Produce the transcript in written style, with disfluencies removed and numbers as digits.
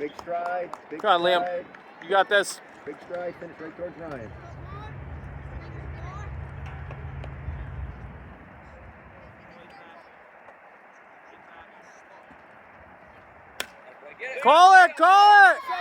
Big stride. Big Come on, Liam. stride. You got this. Big stride. Finish right towards Ryan. Call it, call it!